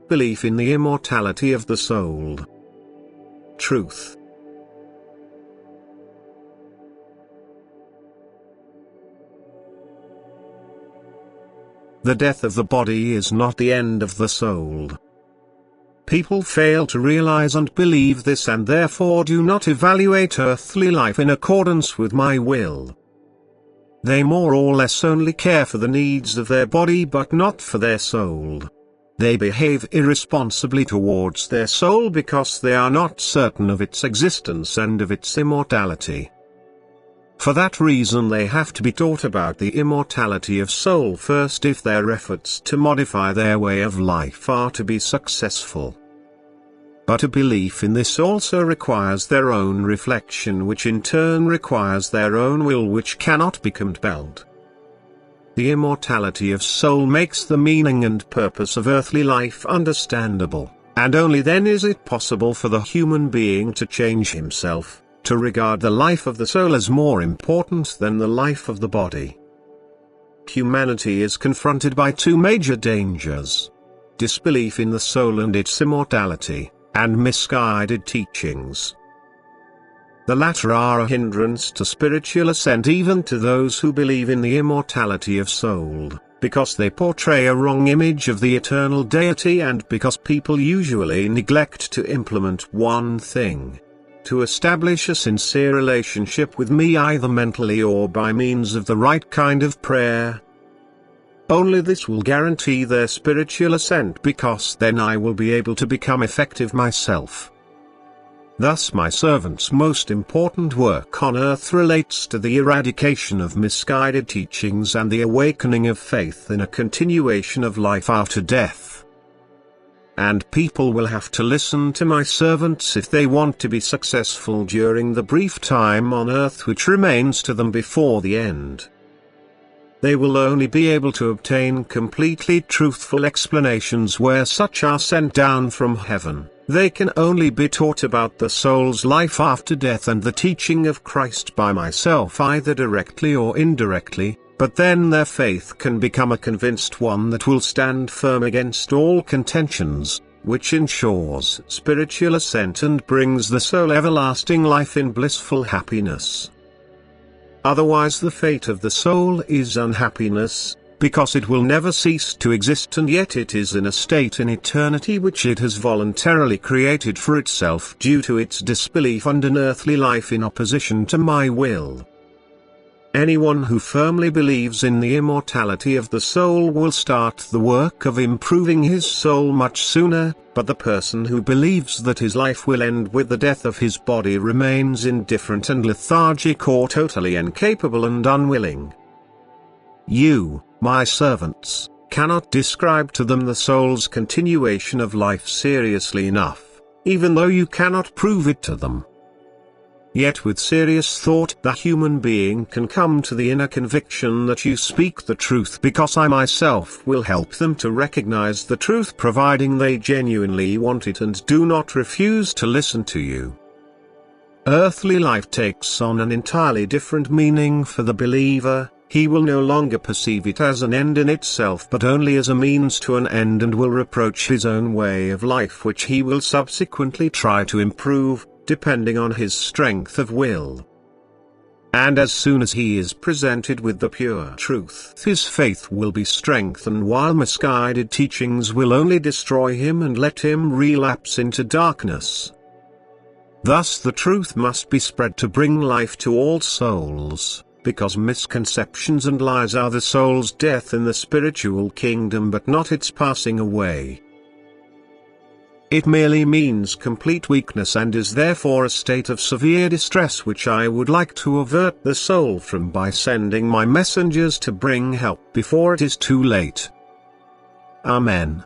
belief in the immortality of the soul. Truth. The death of the body is not the end of the soul. People fail to realize and believe this, and therefore do not evaluate earthly life in accordance with my will. They more or less only care for the needs of their body but not for their soul. They behave irresponsibly towards their soul because they are not certain of its existence and of its immortality. For that reason they have to be taught about the immortality of soul first if their efforts to modify their way of life are to be successful. But a belief in this also requires their own reflection, which in turn requires their own will, which cannot be compelled. The immortality of soul makes the meaning and purpose of earthly life understandable, and only then is it possible for the human being to change himself, to regard the life of the soul as more important than the life of the body. Humanity is confronted by two major dangers: disbelief in the soul and its immortality, and misguided teachings. The latter are a hindrance to spiritual ascent even to those who believe in the immortality of soul, because they portray a wrong image of the eternal deity, and because people usually neglect to implement one thing: to establish a sincere relationship with me, either mentally or by means of the right kind of prayer. Only this will guarantee their spiritual ascent, because then I will be able to become effective myself. Thus my servant's most important work on earth relates to the eradication of misguided teachings and the awakening of faith in a continuation of life after death. And people will have to listen to my servants if they want to be successful during the brief time on earth which remains to them before the end. They will only be able to obtain completely truthful explanations where such are sent down from heaven. They can only be taught about the soul's life after death and the teaching of Christ by myself, either directly or indirectly, but then their faith can become a convinced one that will stand firm against all contentions, which ensures spiritual ascent and brings the soul everlasting life in blissful happiness. Otherwise the fate of the soul is unhappiness, because it will never cease to exist, and yet it is in a state in eternity which it has voluntarily created for itself due to its disbelief and an earthly life in opposition to my will. Anyone who firmly believes in the immortality of the soul will start the work of improving his soul much sooner, but the person who believes that his life will end with the death of his body remains indifferent and lethargic, or totally incapable and unwilling. You, my servants, cannot describe to them the soul's continuation of life seriously enough, even though you cannot prove it to them. Yet with serious thought the human being can come to the inner conviction that you speak the truth, because I myself will help them to recognize the truth, providing they genuinely want it and do not refuse to listen to you. Earthly life takes on an entirely different meaning for the believer. He will no longer perceive it as an end in itself but only as a means to an end, and will reproach his own way of life, which he will subsequently try to improve, depending on his strength of will. And as soon as he is presented with the pure truth, his faith will be strengthened, while misguided teachings will only destroy him and let him relapse into darkness. Thus the truth must be spread to bring life to all souls, because misconceptions and lies are the soul's death in the spiritual kingdom but not its passing away. It merely means complete weakness, and is therefore a state of severe distress which I would like to avert the soul from by sending my messengers to bring help before it is too late. Amen.